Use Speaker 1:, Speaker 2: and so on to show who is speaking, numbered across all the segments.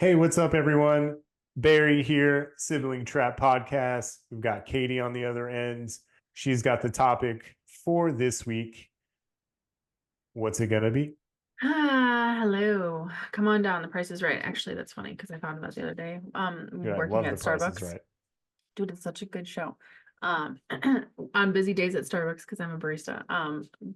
Speaker 1: Hey, what's up, everyone? Barry here, Sibling Trap Podcast. We've got Katie on the other end. She's got the topic for this week. What's it going to be?
Speaker 2: Hello. Come on down. The price is right. Actually, that's funny because I found about the other day.
Speaker 1: Yeah, I
Speaker 2: Working
Speaker 1: love
Speaker 2: at
Speaker 1: the prices
Speaker 2: Starbucks.
Speaker 1: right.
Speaker 2: Dude, it's such a good show. Um, on busy days at Starbucks because I'm a barista.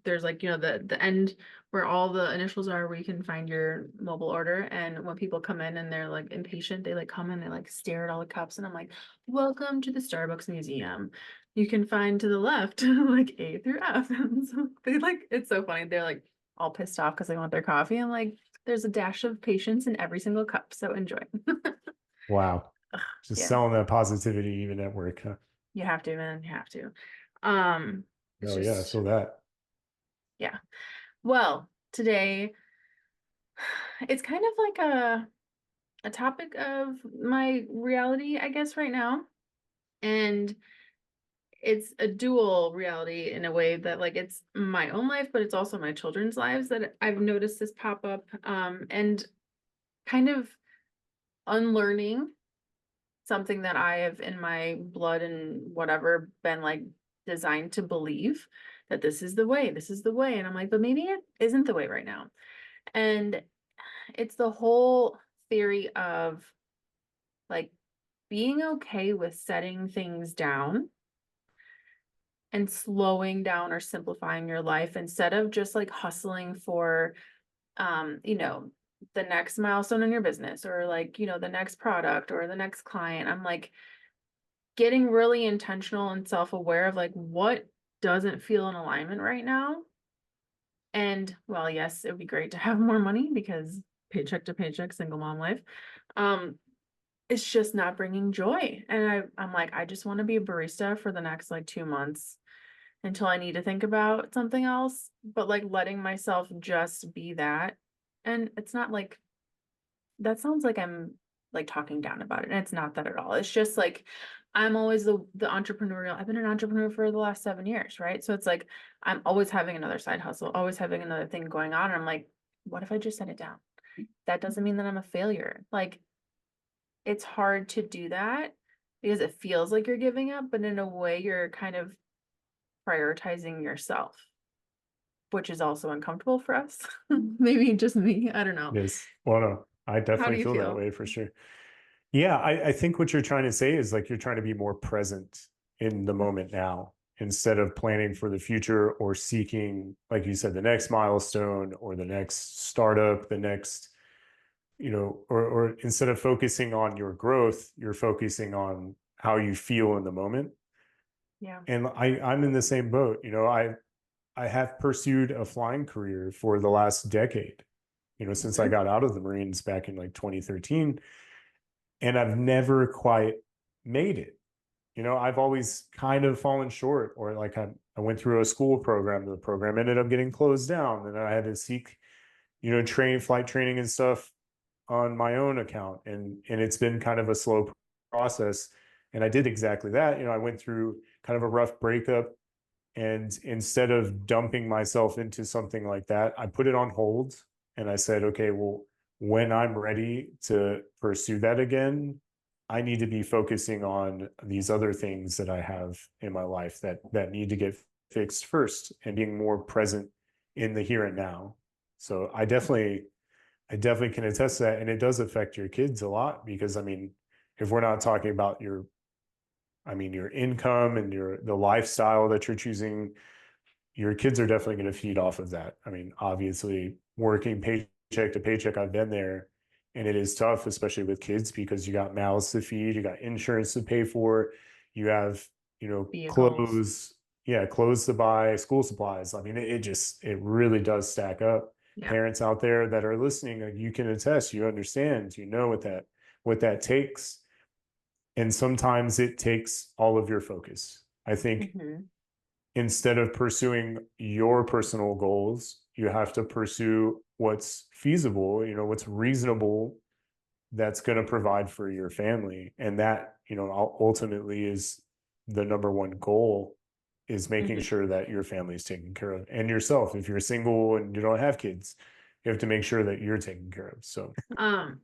Speaker 2: There's like, the end where all the initials are where you can find your mobile order. And when people come in and they're like impatient, they like come in, they like stare at all the cups, and I'm like, welcome to the Starbucks Museum. You can find to the left like A through F. And so they like it's so funny. They're like all pissed off because they want their coffee. I'm like, there's a dash of patience in every single cup, so enjoy.
Speaker 1: Wow. Just
Speaker 2: Yeah.
Speaker 1: selling that positivity even at work, huh?
Speaker 2: You have to, man. You have to. It's
Speaker 1: Oh, yeah, I
Speaker 2: just,
Speaker 1: feel that.
Speaker 2: yeah. Well, today it's kind of like a topic of my reality, I guess, right now. And it's a dual reality in a way that like it's my own life, but it's also my children's lives that I've noticed this pop up. And kind of unlearning something that I have in my blood and whatever been like designed to believe that this is the way, this is the way. And I'm like, but maybe it isn't the way right now. And it's the whole theory of like being okay with setting things down and slowing down or simplifying your life instead of just like hustling for um, you know, the next milestone in your business or like, the next product or the next client. I'm like getting really intentional and self-aware of like what doesn't feel in alignment right now. And well, yes, it would be great to have more money because paycheck to paycheck, single mom life. Um, it's just not bringing joy. And I'm like, I just want to be a barista for the next like 2 months until I need to think about something else. But like letting myself just be that. And it's not like that sounds like I'm like talking down about it. And it's not that at all. It's just like I'm always the entrepreneurial. I've been an entrepreneur for the last 7 years, right? So it's like I'm always having another side hustle, always having another thing going on. And I'm like, what if I just set it down? That doesn't mean that I'm a failure. Like it's hard to do that because it feels like you're giving up, but in a way you're kind of prioritizing yourself, which is also uncomfortable for us. Maybe just me. I don't know.
Speaker 1: It is. Well, no, I
Speaker 2: How do
Speaker 1: definitely
Speaker 2: you
Speaker 1: feel that
Speaker 2: feel?
Speaker 1: way for sure. Yeah, I think what you're trying to say is like you're trying to be more present in the moment now instead of planning for the future or seeking, like you said, the next milestone or the next startup, the next, or instead of focusing on your growth, you're focusing on how you feel in the moment.
Speaker 2: Yeah.
Speaker 1: And I'm in the same boat. I have pursued a flying career for the last decade, since I
Speaker 2: Mhm.
Speaker 1: got out of the Marines back in like 2013, and I've never quite made it. I've always kind of fallen short, or like I went through a school program. The program ended up getting closed down, and I had to seek, flight training and stuff on my own account, and it's been kind of a slow process. And I did exactly that. I went through kind of a rough breakup, and instead of dumping myself into something like that, I put it on hold, and I said, okay, well, when I'm ready to pursue that again, I need to be focusing on these other things that I have in my life that need to get fixed first, and being more present in the here and now. So I definitely can attest to that, and it does affect your kids a lot because if we're not talking about your income and the lifestyle that you're choosing, your kids are definitely going to feed off of that. Obviously, working paycheck to paycheck, I've been there, and it is tough, especially with kids, because you got mouths to feed, you got insurance to pay for, you have,
Speaker 2: Vehicles.
Speaker 1: clothes, yeah, clothes to buy, school supplies. It really does stack up.
Speaker 2: Yeah.
Speaker 1: Parents out there that are listening, like, you can attest, you understand, what that takes. And sometimes it takes all of your focus. I think
Speaker 2: Hmm.
Speaker 1: instead of pursuing your personal goals, you have to pursue what's feasible, what's reasonable, that's going to provide for your family. And that, ultimately is the number one goal, is making
Speaker 2: Hmm.
Speaker 1: sure that your family is taken care of, and yourself, if you're single and you don't have kids, you have to make sure that you're taken care of. So
Speaker 2: Um,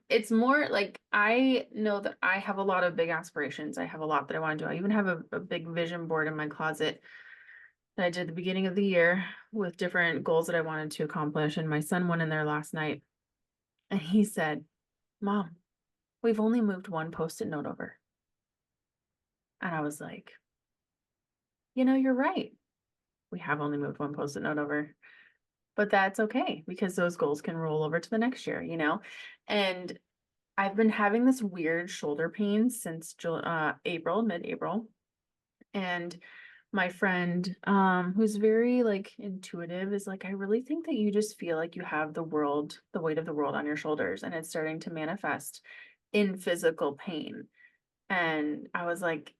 Speaker 2: it's more like I know that I have a lot of big aspirations. I have a lot that I want to do. I even have a big vision board in my closet that I did at the beginning of the year with different goals that I wanted to accomplish. And my son went in there last night and he said, Mom, we've only moved one post-it note over. And I was like, you're right. We have only moved one post-it note over. But that's okay because those goals can roll over to the next year. And I've been having this weird shoulder pain since April, mid-April. And my friend, who's very like intuitive, is like, I really think that you just feel like you have the weight of the world on your shoulders, and it's starting to manifest in physical pain. And I was like,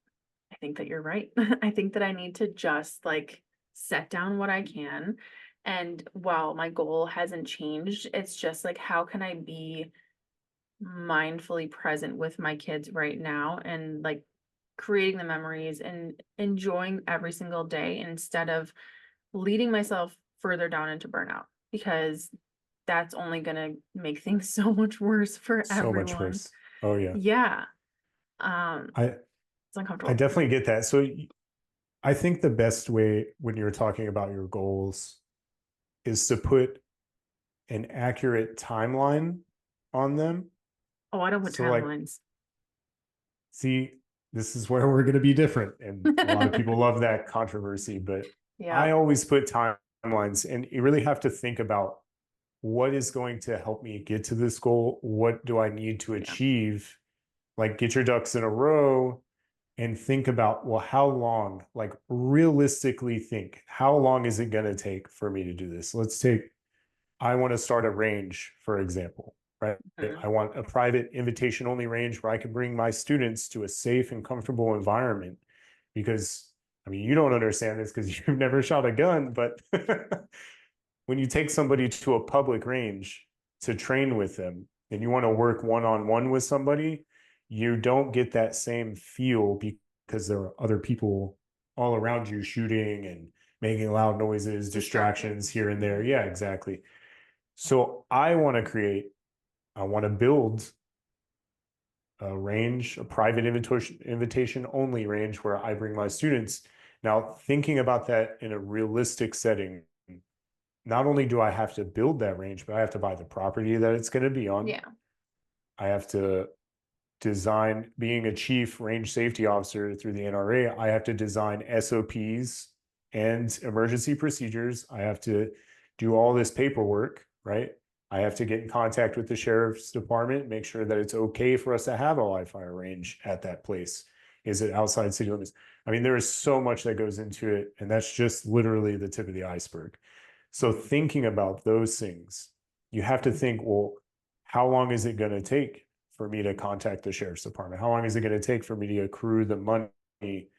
Speaker 2: I think that you're right. I think that I need to just like set down what I can. And while my goal hasn't changed, it's just like, how can I be mindfully present with my kids right now and like creating the memories and enjoying every single day instead of leading myself further down into burnout because that's only going to make things so much worse for
Speaker 1: so much
Speaker 2: everyone.
Speaker 1: worse. Oh yeah.
Speaker 2: Yeah. Um,
Speaker 1: I
Speaker 2: it's
Speaker 1: I
Speaker 2: uncomfortable.
Speaker 1: definitely get that. So I think the best way when you're talking about your goals is to put an accurate timeline on them.
Speaker 2: Oh, I don't put
Speaker 1: So like,
Speaker 2: timelines.
Speaker 1: see, this is where we're going to be different. And a lot of people love that controversy, but I
Speaker 2: Yep.
Speaker 1: always put timelines, and you really have to think about what is going to help me get to this goal? What do I need to
Speaker 2: Yeah.
Speaker 1: achieve? Like, get your ducks in a row and think about, well, how long, like, realistically think, how long is it going to take for me to do this? Let's take, I want to start a range, for example, right?
Speaker 2: Mhm.
Speaker 1: I want a private invitation only range where I can bring my students to a safe and comfortable environment because I mean, you don't understand this because you've never shot a gun, but when you take somebody to a public range to train with them and you want to work one on one with somebody, you don't get that same feel because there are other people all around you shooting and making loud noises, distractions
Speaker 2: Distracting.
Speaker 1: here and there.
Speaker 2: Mhm.
Speaker 1: Yeah, exactly. So I want to build a range, a private invitation only range where I bring my students. Now, thinking about that in a realistic setting, not only do I have to build that range, but I have to buy the property that it's going to be on.
Speaker 2: Yeah.
Speaker 1: I have to design, being a chief range safety officer through the NRA, I have to design SOPs and emergency procedures. I have to do all this paperwork, right? I have to get in contact with the sheriff's department, make sure that it's okay for us to have a live fire range at that place. Is it outside city limits? I mean, there is so much that goes into it, and that's just literally the tip of the iceberg. So thinking about those things, you have to think, well, how long is it going to take for me to contact the sheriff's department? How long is it going to take for me to accrue the money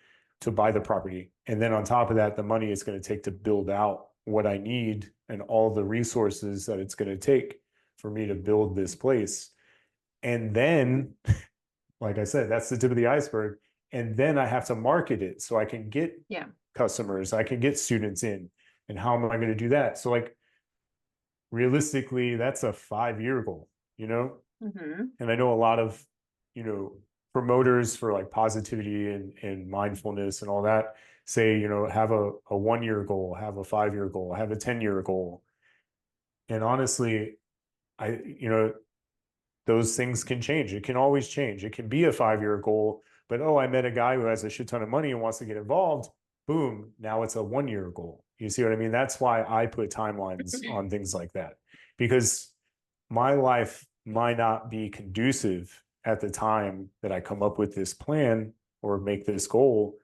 Speaker 1: to buy the property? And then on top of that, the money it's going to take to build out what I need and all the resources that it's going to take for me to build this place. And then, like I said, that's the tip of the iceberg. And then I have to market it so I can get
Speaker 2: Yeah.
Speaker 1: customers, I can get students in. And how am I going to do that? So, like, realistically, that's a 5 year goal, you know?
Speaker 2: Hmm.
Speaker 1: And I know a lot of, you know, promoters for like positivity and mindfulness and all that say, have a 1 year goal, have a 5 year goal, have a 10 year goal. And honestly, those things can change. It can always change. It can be a 5 year goal, but oh, I met a guy who has a shit ton of money and wants to get involved. Boom, now it's a 1 year goal. You see what I mean? That's why I put timelines on things like that because my life might not be conducive at the time that I come up with this plan or make this goal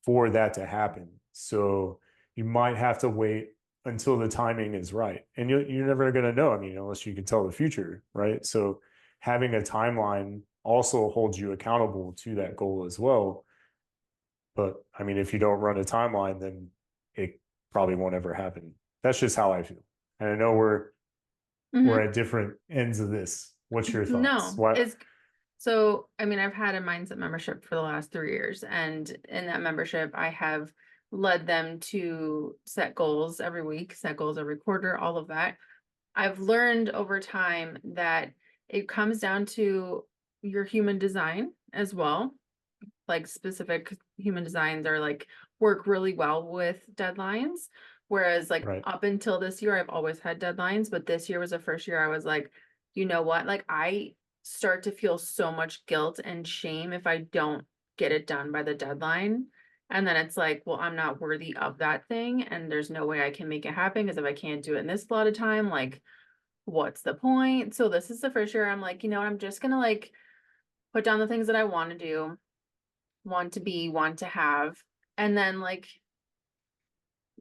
Speaker 1: for that to happen. So you might have to wait until the timing is right. And you're never going to know. I mean, unless you can tell the future, right? So having a timeline also holds you accountable to that goal as well. But I mean, if you don't run a timeline, then it probably won't ever happen. That's just how I feel. And I know we're
Speaker 2: Hmm.
Speaker 1: at different ends of this. What's your thoughts?
Speaker 2: No,
Speaker 1: What?
Speaker 2: it's so, I mean, I've had a mindset membership for the last 3 years, and in that membership, I have led them to set goals every week, set goals every quarter, all of that. I've learned over time that it comes down to your human design as well. Like specific human designs are like work really well with deadlines. Whereas like
Speaker 1: Right.
Speaker 2: up until this year, I've always had deadlines, but this year was the first year I was like, you know what? Like I start to feel so much guilt and shame if I don't get it done by the deadline. And then it's like, well, I'm not worthy of that thing, and there's no way I can make it happen because if I can't do it in this slot of time, like, what's the point? So this is the first year I'm like, you know what, I'm just gonna like put down the things that I want to do, want to be, want to have, and then like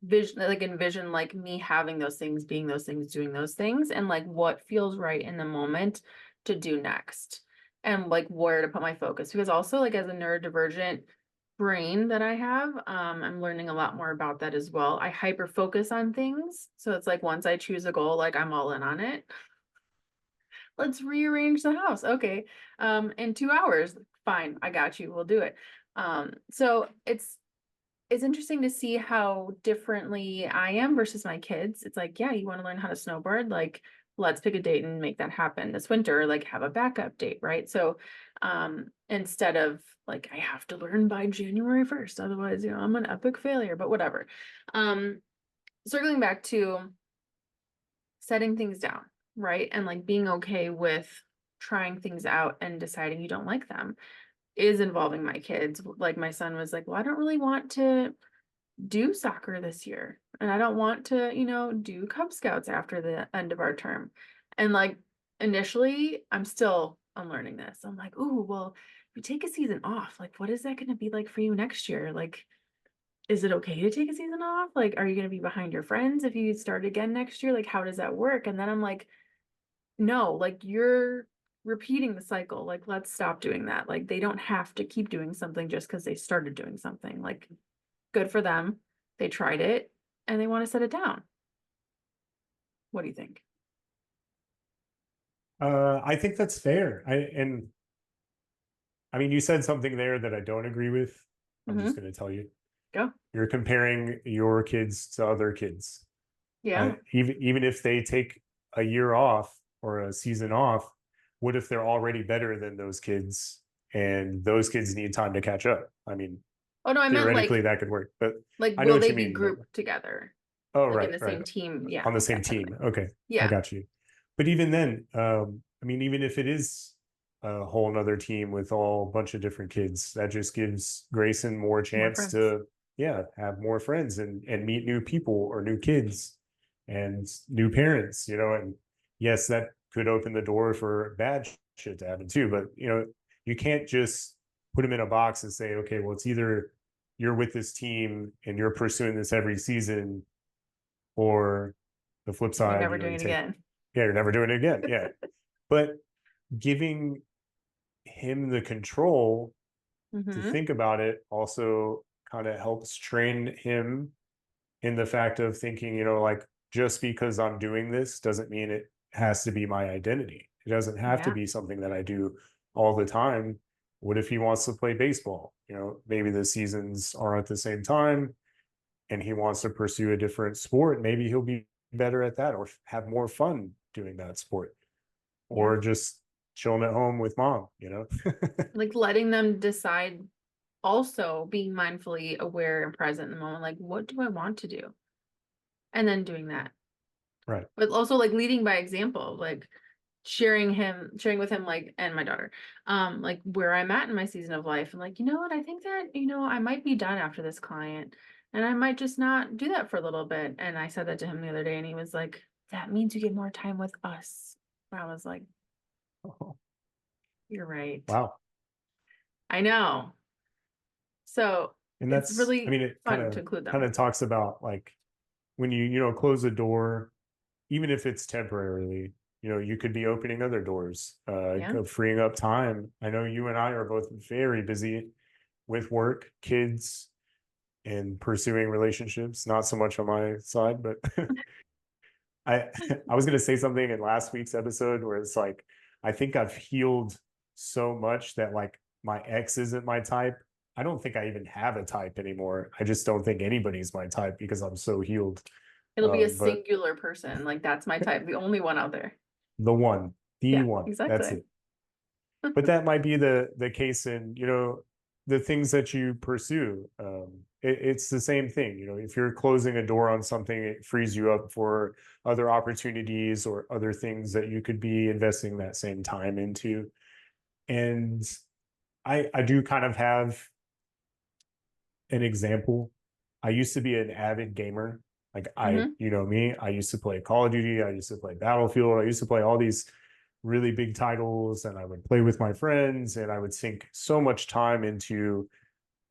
Speaker 2: envision like me having those things, being those things, doing those things, and like what feels right in the moment to do next, and like where to put my focus. Because also like as a neurodivergent brain that I have, I'm learning a lot more about that as well. I hyper focus on things. So it's like once I choose a goal, like I'm all in on it. Let's rearrange the house. Okay. In 2 hours. Fine. I got you. We'll do it. So it's interesting to see how differently I am versus my kids. It's like, yeah, you want to learn how to snowboard? Like, let's pick a date and make that happen this winter, like have a backup date, right? So instead of like I have to learn by January 1st, otherwise, you know, I'm an epic failure, but whatever. Um, Circling back to setting things down, right? And like being okay with trying things out and deciding you don't like them is involving my kids. Like my son was like, well, I don't really want to do soccer this year. And I don't want to, you know, do Cub Scouts after the end of our term. And like initially, I'm still unlearning this. I'm like, oh, well, if you take a season off, like what is that going to be like for you next year? Like, is it okay to take a season off? Like, are you going to be behind your friends if you start again next year? Like, how does that work? And then I'm like, no, like you're repeating the cycle. Like, let's stop doing that. Like, they don't have to keep doing something just because they started doing something. Like, good for them. They tried it and they want to set it down. What do you think?
Speaker 1: I think that's fair. And I mean, you said something there that I don't agree with. I'm just
Speaker 2: Mm-hmm.
Speaker 1: going to tell you.
Speaker 2: Go.
Speaker 1: You're comparing your kids to other kids.
Speaker 2: Yeah.
Speaker 1: Even if they take a year off or a season off, what if they're already better than those kids and those kids need time to catch up? I mean,
Speaker 2: Oh no, I meant
Speaker 1: theoretically that could work, but I know
Speaker 2: will
Speaker 1: what
Speaker 2: they
Speaker 1: you
Speaker 2: be
Speaker 1: mean. But
Speaker 2: grouped together?
Speaker 1: oh,
Speaker 2: Like in
Speaker 1: right,
Speaker 2: the
Speaker 1: right,
Speaker 2: same team? Yeah,
Speaker 1: on the same
Speaker 2: that type of
Speaker 1: team.
Speaker 2: thing.
Speaker 1: Okay, I
Speaker 2: Yeah.
Speaker 1: got you. But even then, I mean, even if it is a whole nother team with all a bunch of different kids, that just gives Grayson more
Speaker 2: More
Speaker 1: chance
Speaker 2: friends.
Speaker 1: to, yeah, have more friends and meet new people or new kids and new parents, you know. And yes, that could open the door for bad shit to happen too. But you know, you can't just put them in a box and say, okay, well, it's either you're with this team and you're pursuing this every season, or the flip
Speaker 2: And you're
Speaker 1: side,
Speaker 2: never
Speaker 1: you know,
Speaker 2: doing
Speaker 1: you
Speaker 2: it
Speaker 1: take,
Speaker 2: again.
Speaker 1: yeah, you're never doing it again. Yeah. But giving him the control to
Speaker 2: Mm-hmm.
Speaker 1: think about it also kind of helps train him in the fact of thinking, you know, like just because I'm doing this doesn't mean it has to be my identity. It doesn't have to
Speaker 2: Yeah.
Speaker 1: be something that I do all the time. What if he wants to play baseball? You know, maybe the seasons are at the same time and he wants to pursue a different sport. Maybe he'll be better at that or have more fun doing that sport
Speaker 2: Yeah.
Speaker 1: or just chilling at home with mom, you know?
Speaker 2: Like letting them decide, also being mindfully aware and present in the moment. Like, what do I want to do? And then doing that.
Speaker 1: Right.
Speaker 2: But also like leading by example, like sharing with him, like, and my daughter, like where I'm at in my season of life. And like, you know what, I think that, you know, I might be done after this client and I might just not do that for a little bit. And I said that to him the other day and he was like, that means you get more time with us. I was like,
Speaker 1: Oh,
Speaker 2: you're right.
Speaker 1: wow.
Speaker 2: I know. So
Speaker 1: And
Speaker 2: it's
Speaker 1: that's, I
Speaker 2: really
Speaker 1: mean, it
Speaker 2: fun to include
Speaker 1: kind
Speaker 2: them.
Speaker 1: of talks about like when you know, close a door, even if it's temporarily, you know, you could be opening other doors,
Speaker 2: Yeah.
Speaker 1: freeing up time. I know you and I are both very busy with work, kids, and pursuing relationships. Not so much on my side, but I I was gonna say something in last week's episode where it's like I think I've healed so much that like my ex isn't my type. I don't think I even have a type anymore. I just don't think anybody's my type because I'm so healed.
Speaker 2: It'll be a
Speaker 1: But
Speaker 2: singular person. Like that's my type, the only one out there.
Speaker 1: the one, the
Speaker 2: Yeah,
Speaker 1: one, that's
Speaker 2: exactly.
Speaker 1: it. But that might be the case in, the things that you pursue. It's the same thing. If you're closing a door on something, it frees you up for other opportunities or other things that you could be investing that same time into. And I do kind of have an example. I used to be an avid gamer. Like
Speaker 2: Hmm.
Speaker 1: me, I used to play Call of Duty, I used to play Battlefield, I used to play all these really big titles, and I would play with my friends, and I would sink so much time into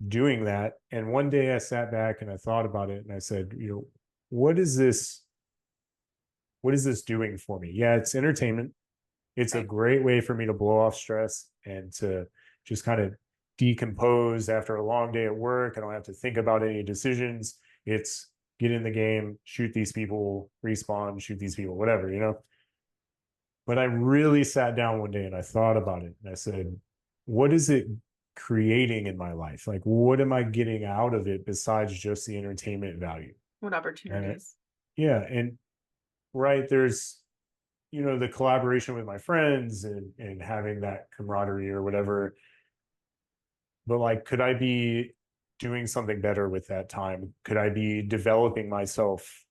Speaker 1: doing that. And one day I sat back and I thought about it and I said, what is this? What is this doing for me? Yeah, it's entertainment. It's a
Speaker 2: Right.
Speaker 1: great way for me to blow off stress and to just kind of decompose after a long day at work. I don't have to think about any decisions. It's get in the game, shoot these people, respawn, shoot these people, whatever. But I really sat down one day and I thought about it and I said, what is it creating in my life? Like, what am I getting out of it besides just the entertainment value?
Speaker 2: What
Speaker 1: And
Speaker 2: opportunities?
Speaker 1: yeah, and right, there's the collaboration with my friends and having that camaraderie or whatever. But like, could I be doing something better with that time? Could I be developing myself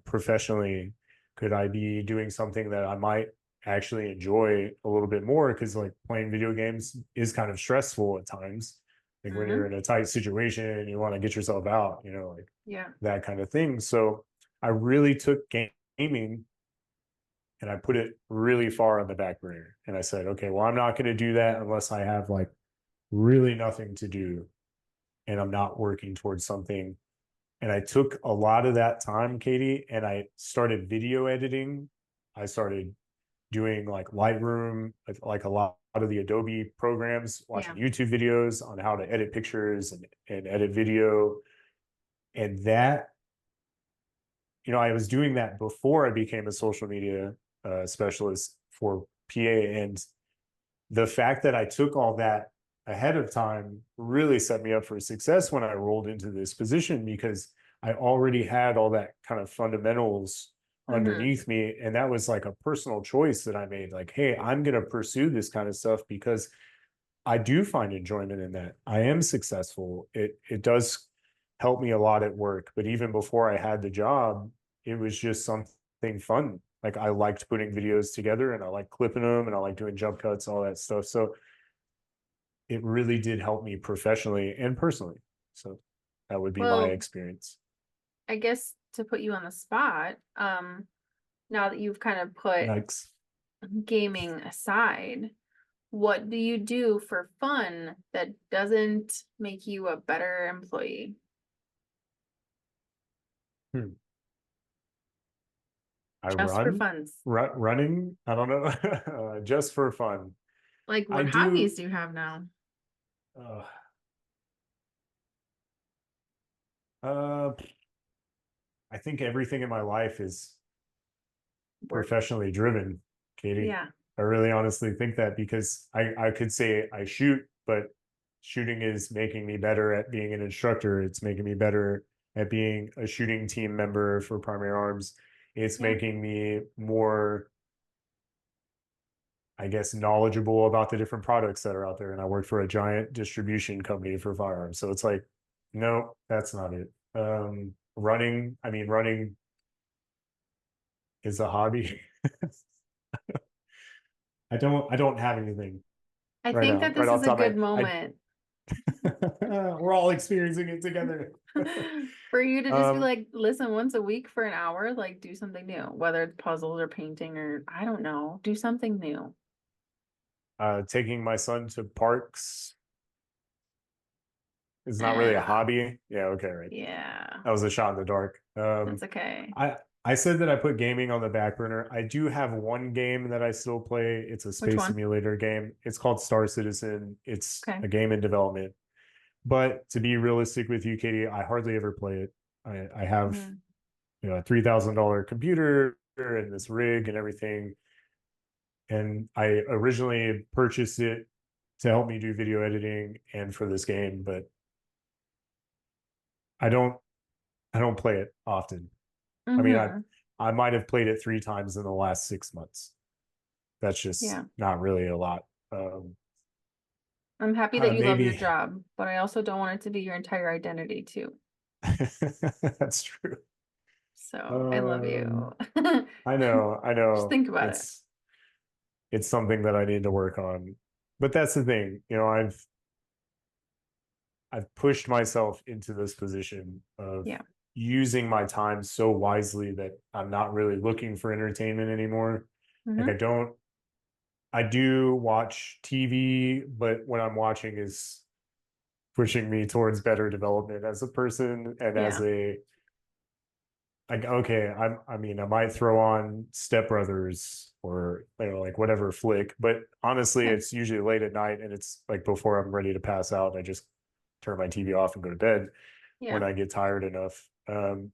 Speaker 1: professionally? Could I be doing something that I might actually enjoy a little bit more? Because like playing video games is kind of stressful at times. Like when you're
Speaker 2: Hmm.
Speaker 1: in a tight situation and you want to get yourself out, like
Speaker 2: Yeah.
Speaker 1: that kind of thing. So I really took gaming and I put it really far on the back burner. And I said, okay, well, I'm not going to do that unless I have like really nothing to do and I'm not working towards something. And I took a lot of that time, Katie, and I started video editing. I started doing like Lightroom, like a lot of the Adobe programs, watching
Speaker 2: Yeah.
Speaker 1: YouTube videos on how to edit pictures and edit video. And that, I was doing that before I became a social media specialist for PA. And the fact that I took all that ahead of time really set me up for success when I rolled into this position because I already had all that kind of fundamentals
Speaker 2: Hmm.
Speaker 1: underneath me. And that was like a personal choice that I made like, hey, I'm going to pursue this kind of stuff because I do find enjoyment in that. I am successful. It does help me a lot at work. But even before I had the job, it was just something fun. Like I liked putting videos together and I like clipping them and I like doing jump cuts, all that stuff. So it really did help me professionally and personally. So that would be my
Speaker 2: Well,
Speaker 1: experience.
Speaker 2: I guess to put you on the spot, now that you've kind of put
Speaker 1: Yikes.
Speaker 2: gaming aside, what do you do for fun that doesn't make you a better employee?
Speaker 1: Hmm. I
Speaker 2: Just for
Speaker 1: run,
Speaker 2: funs.
Speaker 1: running. I don't know, just for fun.
Speaker 2: Like
Speaker 1: I
Speaker 2: what
Speaker 1: do.
Speaker 2: hobbies do you have now?
Speaker 1: Uh, uh, I think everything in my life is
Speaker 2: Work.
Speaker 1: professionally driven, Katie.
Speaker 2: Yeah.
Speaker 1: I really honestly think that because I could say I shoot, but shooting is making me better at being an instructor. It's making me better at being a shooting team member for Primary Arms. It's
Speaker 2: Yeah.
Speaker 1: making me more, I guess, knowledgeable about the different products that are out there. And I work for a giant distribution company for firearms. So it's like, no, that's not it. Running is a hobby. I don't have anything
Speaker 2: I
Speaker 1: right
Speaker 2: think
Speaker 1: now,
Speaker 2: that
Speaker 1: right
Speaker 2: this
Speaker 1: off
Speaker 2: is
Speaker 1: the
Speaker 2: a
Speaker 1: top of
Speaker 2: good
Speaker 1: my head.
Speaker 2: moment
Speaker 1: We're all experiencing it together.
Speaker 2: for you to just be
Speaker 1: um,
Speaker 2: like, listen, once a week for an hour, like do something new, whether it's puzzles or painting or I don't know, do something new.
Speaker 1: Taking my son to parks is not really a
Speaker 2: Yeah.
Speaker 1: hobby. Yeah, okay, right.
Speaker 2: Yeah.
Speaker 1: That was a shot in the dark.
Speaker 2: That's okay.
Speaker 1: I said that I put gaming on the back burner. I do have one game that I still play. It's a
Speaker 2: Which
Speaker 1: space
Speaker 2: one?
Speaker 1: simulator game. It's called Star Citizen. It's
Speaker 2: Okay.
Speaker 1: a game in development. But to be realistic with you, Katie, I hardly ever play it. I have
Speaker 2: Hmm.
Speaker 1: a $3,000 computer and this rig and everything. And I originally purchased it to help me do video editing and for this game, but I don't I don't play it often. I mean,
Speaker 2: Mm-hmm.
Speaker 1: I might have played it 3 times in the last 6 months. That's just
Speaker 2: Yeah.
Speaker 1: not really a lot. Um,
Speaker 2: I'm happy that you love your
Speaker 1: Maybe
Speaker 2: job, but I also don't want it to be your entire identity too.
Speaker 1: that's true.
Speaker 2: So I love you.
Speaker 1: Um, I
Speaker 2: Just
Speaker 1: know.
Speaker 2: think about it.
Speaker 1: It's something that I need to work on. But that's the thing, I've pushed myself into this position of
Speaker 2: Yeah.
Speaker 1: using my time so wisely that I'm not really looking for entertainment anymore. Like
Speaker 2: Mm-hmm.
Speaker 1: I do watch TV, but what I'm watching is pushing me towards better development as a person and as
Speaker 2: Yeah.
Speaker 1: a like okay, I mean I might throw on Step Brothers or like whatever flick, but honestly
Speaker 2: Yeah.
Speaker 1: it's usually late at night and it's like before I'm ready to pass out, I just turn my TV off and go to bed when
Speaker 2: Yeah.
Speaker 1: I get tired enough. And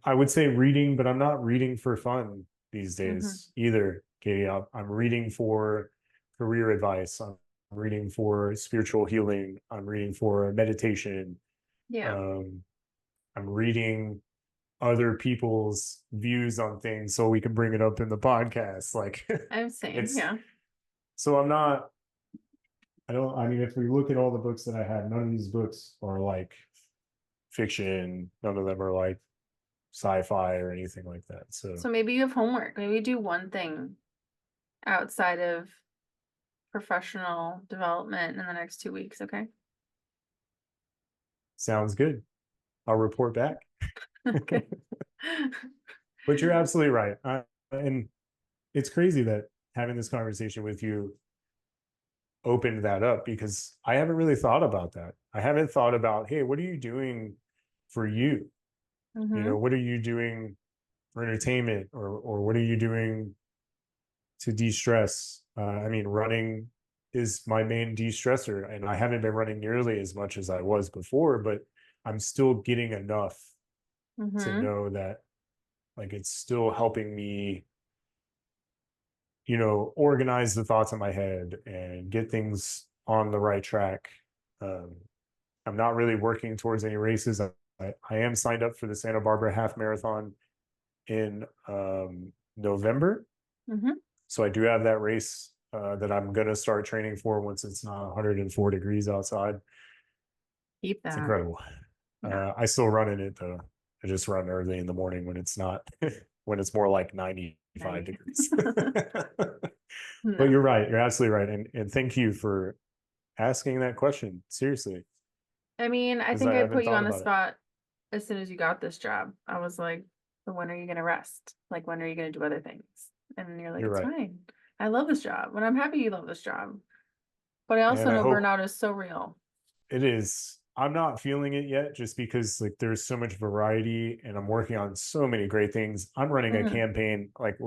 Speaker 1: I would say reading, but I'm not reading for fun these
Speaker 2: Mm-hmm.
Speaker 1: days either, Katie. I'm reading for career advice. I'm reading for spiritual healing. I'm reading for meditation.
Speaker 2: Yeah.
Speaker 1: Um, I'm reading other people's views on things so we can bring it up in the podcast. Like
Speaker 2: I'm same.
Speaker 1: it's
Speaker 2: Yeah.
Speaker 1: so I mean, if we look at all the books that I have, none of these books are like fiction. None of them are like sci-fi or anything like that. So
Speaker 2: So maybe you have homework. Maybe do one thing outside of professional development in the next 2 weeks, okay?
Speaker 1: sounds good. I'll report back.
Speaker 2: Okay.
Speaker 1: But you're absolutely right. And it's crazy that having this conversation with you opened that up because I haven't really thought about that. I haven't thought about, hey, what are you doing for you?
Speaker 2: Mm-hmm.
Speaker 1: What are you doing for entertainment or what are you doing to de-stress? I mean, running is my main de-stressor, and I haven't been running nearly as much as I was before, but I'm still getting enough to
Speaker 2: Mm-hmm.
Speaker 1: know that like it's still helping me, organize the thoughts in my head and get things on the right track. Um, I'm not really working towards any races. I am signed up for the Santa Barbara half marathon in November.
Speaker 2: Mm-hmm.
Speaker 1: So I do have that race that I'm going to start training for once it's not 104 degrees outside.
Speaker 2: Keep
Speaker 1: It's
Speaker 2: that.
Speaker 1: incredible.
Speaker 2: Yeah.
Speaker 1: I still run in it though. I just run early in the morning when it's not, when it's more like 95
Speaker 2: Nice.
Speaker 1: degrees. But
Speaker 2: No.
Speaker 1: you're right. You're absolutely right. And thank you for asking that question. Seriously,
Speaker 2: I mean, I
Speaker 1: because
Speaker 2: think
Speaker 1: I
Speaker 2: I
Speaker 1: haven't
Speaker 2: put you
Speaker 1: thought
Speaker 2: on the
Speaker 1: about it.
Speaker 2: spot as soon as you got this job. I was like, "But when are you gonna rest? Like, when are you gonna do other things?" And you're like,
Speaker 1: You're
Speaker 2: "It's
Speaker 1: right.
Speaker 2: fine. I love this job, and I'm happy you love this job." But I also
Speaker 1: And I
Speaker 2: know
Speaker 1: hope
Speaker 2: burnout is so real.
Speaker 1: it is. I'm not feeling it yet just because like there's so much variety and I'm working on so many great things. I'm running a
Speaker 2: Mm-hmm.
Speaker 1: campaign like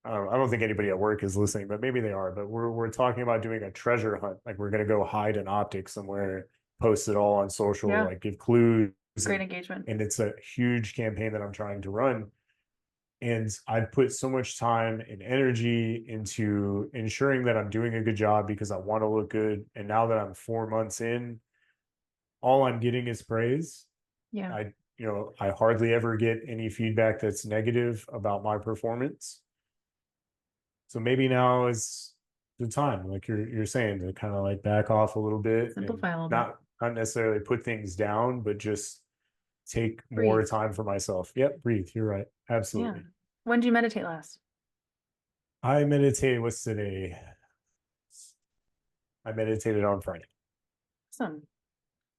Speaker 1: I don't think anybody at work is listening, but maybe they are. But we're talking about doing a treasure hunt. Like we're gonna go hide an optic somewhere, post it all on social,
Speaker 2: Yeah,
Speaker 1: like give clues,
Speaker 2: great engagement.
Speaker 1: and it's a huge campaign that I'm trying to run. And I've put so much time and energy into ensuring that I'm doing a good job because I want to look good. And now that I'm 4 months in, all I'm getting is praise.
Speaker 2: Yeah.
Speaker 1: I hardly ever get any feedback that's negative about my performance. So maybe now is the time, like you're saying, to kind of like back off a little bit and
Speaker 2: Simplify a little bit.
Speaker 1: not necessarily put things down, but just take more
Speaker 2: Breathe.
Speaker 1: time for myself. Yep, breathe. You're right.
Speaker 2: Yeah.
Speaker 1: Absolutely.
Speaker 2: When did you meditate last?
Speaker 1: I meditated. What's today? I meditated on Friday.
Speaker 2: Awesome.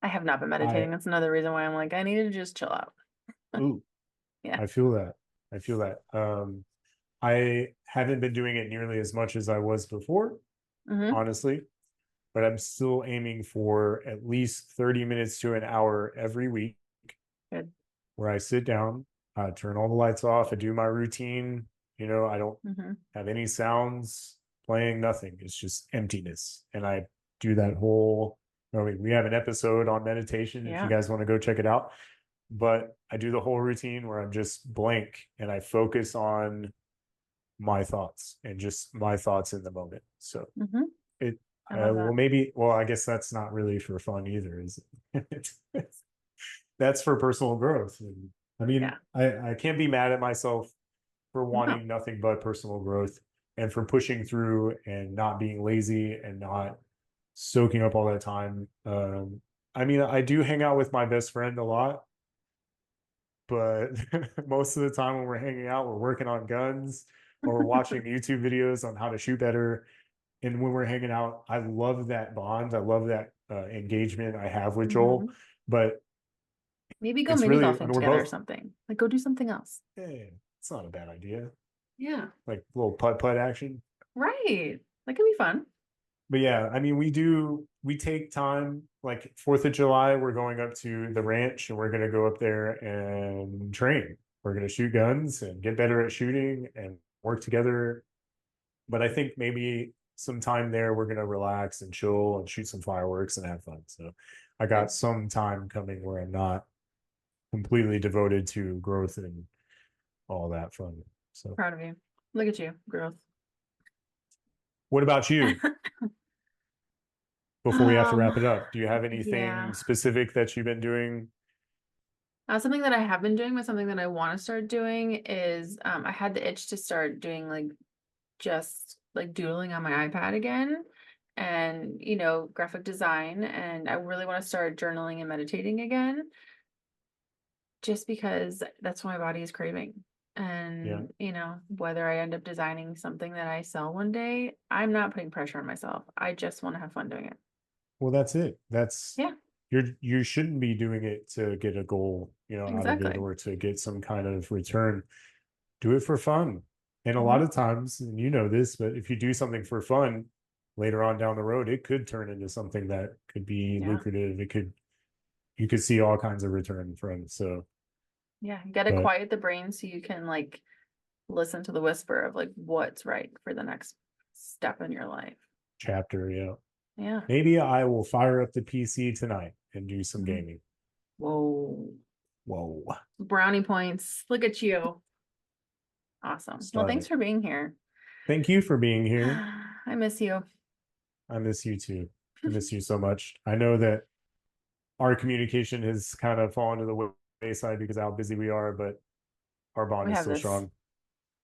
Speaker 2: I have not been
Speaker 1: I
Speaker 2: meditating. That's another reason why I'm like, I need to just chill out.
Speaker 1: ooh,
Speaker 2: Yeah.
Speaker 1: I feel that. I feel that. I haven't been doing it nearly as much as I was before,
Speaker 2: Mm-hmm.
Speaker 1: honestly, but I'm still aiming for at least 30 minutes to an hour every week
Speaker 2: Good.
Speaker 1: where I sit down, turn all the lights off, I do my routine. I don't
Speaker 2: Mm-hmm.
Speaker 1: have any sounds playing, nothing. It's just emptiness. And I do that whole, I mean, we have an episode on meditation if you
Speaker 2: Yeah.
Speaker 1: guys want to go check it out. But I do the whole routine where I'm just blank and I focus on my thoughts and just my thoughts in the moment. So
Speaker 2: Mm-hmm.
Speaker 1: it,
Speaker 2: I love that.
Speaker 1: I guess that's not really for fun either, is it? That's for personal growth. And I mean,
Speaker 2: Yeah.
Speaker 1: I can't be mad at myself for
Speaker 2: No.
Speaker 1: wanting nothing but personal growth and for pushing through and not being lazy and not soaking up all that time. I mean, I do hang out with my best friend a lot, but most of the time when we're hanging out, we're working on guns or watching YouTube videos on how to shoot better. And when we're hanging out, I love that bond. I love that engagement I have with Joel.
Speaker 2: Mhm.
Speaker 1: But
Speaker 2: Maybe go
Speaker 1: it's
Speaker 2: mini
Speaker 1: really, I
Speaker 2: golfing
Speaker 1: mean, we're
Speaker 2: together or
Speaker 1: both,
Speaker 2: something. Like go do something else.
Speaker 1: it's not a bad idea.
Speaker 2: Yeah.
Speaker 1: Like a little putt putt action.
Speaker 2: Right. That could be fun.
Speaker 1: But yeah, I mean, we take time, like 4th of July, we're going up to the ranch and we're going to go up there and train. We're going to shoot guns and get better at shooting and work together. But I think maybe some time there, we're going to relax and chill and shoot some fireworks and have fun. So I got
Speaker 2: Good.
Speaker 1: some time coming where I'm not completely devoted to growth and all that fun. So,
Speaker 2: Proud of you. Look at you. Growth.
Speaker 1: what about you? Before we have to
Speaker 2: Um,
Speaker 1: wrap it up, do you have anything
Speaker 2: yeah.
Speaker 1: specific that you've been doing?
Speaker 2: Something that I have been doing, but something that I want to start doing is I had the itch to start doing like just like doodling on my iPad again and, graphic design. And I really want to start journaling and meditating again just because that's what my body is craving.
Speaker 1: Yeah.
Speaker 2: And, whether I end up designing something that I sell one day, I'm not putting pressure on myself. I just want to have fun doing it.
Speaker 1: Well, that's it. That's
Speaker 2: Yeah,
Speaker 1: you shouldn't be doing it to get a goal, out of it
Speaker 2: exactly.
Speaker 1: or to get some kind of return. Do it for fun. And a lot
Speaker 2: Hmm.
Speaker 1: of times, and you know this, but if you do something for fun later on down the road, it could turn into something that could be
Speaker 2: Yeah.
Speaker 1: lucrative. You could see all kinds of return from. So,
Speaker 2: Yeah. You got to
Speaker 1: but
Speaker 2: quiet the brain so you can like listen to the whisper of like what's right for the next step in your life.
Speaker 1: chapter, yeah.
Speaker 2: Yeah.
Speaker 1: Maybe I will fire up the PC tonight and do some
Speaker 2: Mhm.
Speaker 1: gaming.
Speaker 2: Whoa.
Speaker 1: Whoa.
Speaker 2: Brownie points. Look at you. Awesome. Well,
Speaker 1: Start
Speaker 2: thanks
Speaker 1: it.
Speaker 2: for being here.
Speaker 1: Thank you for being here.
Speaker 2: I miss you.
Speaker 1: I miss you too. I miss you so much. I know that our communication has kind of fallen to the wayside because of how busy we are, but our bond
Speaker 2: We
Speaker 1: is
Speaker 2: have
Speaker 1: still
Speaker 2: this.
Speaker 1: strong.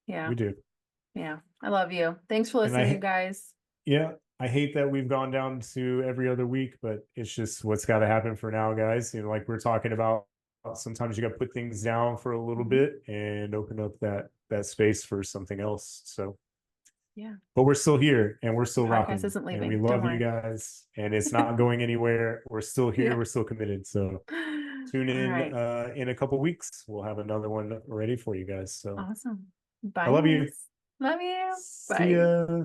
Speaker 2: Yeah.
Speaker 1: We do.
Speaker 2: Yeah. I love you. Thanks for
Speaker 1: And
Speaker 2: listening, you guys.
Speaker 1: yeah, I hate that we've gone down to every other week, but it's just what's got to happen for now, guys. Like we're talking about, sometimes you got to put things down for a little
Speaker 2: Mhm.
Speaker 1: bit and open up that space for something else. So,
Speaker 2: Yeah.
Speaker 1: but we're still here and we're
Speaker 2: The
Speaker 1: still
Speaker 2: podcast
Speaker 1: rocking
Speaker 2: isn't
Speaker 1: and we
Speaker 2: leaving. Don't
Speaker 1: love you
Speaker 2: worry.
Speaker 1: guys and it's not going anywhere. We're still here.
Speaker 2: Yeah.
Speaker 1: We're still committed. So tune
Speaker 2: All right.
Speaker 1: in a couple weeks. We'll have another one ready for you guys. So
Speaker 2: Awesome.
Speaker 1: I
Speaker 2: Bye,
Speaker 1: love you.
Speaker 2: guys. Love you.
Speaker 1: See
Speaker 2: Bye.
Speaker 1: ya.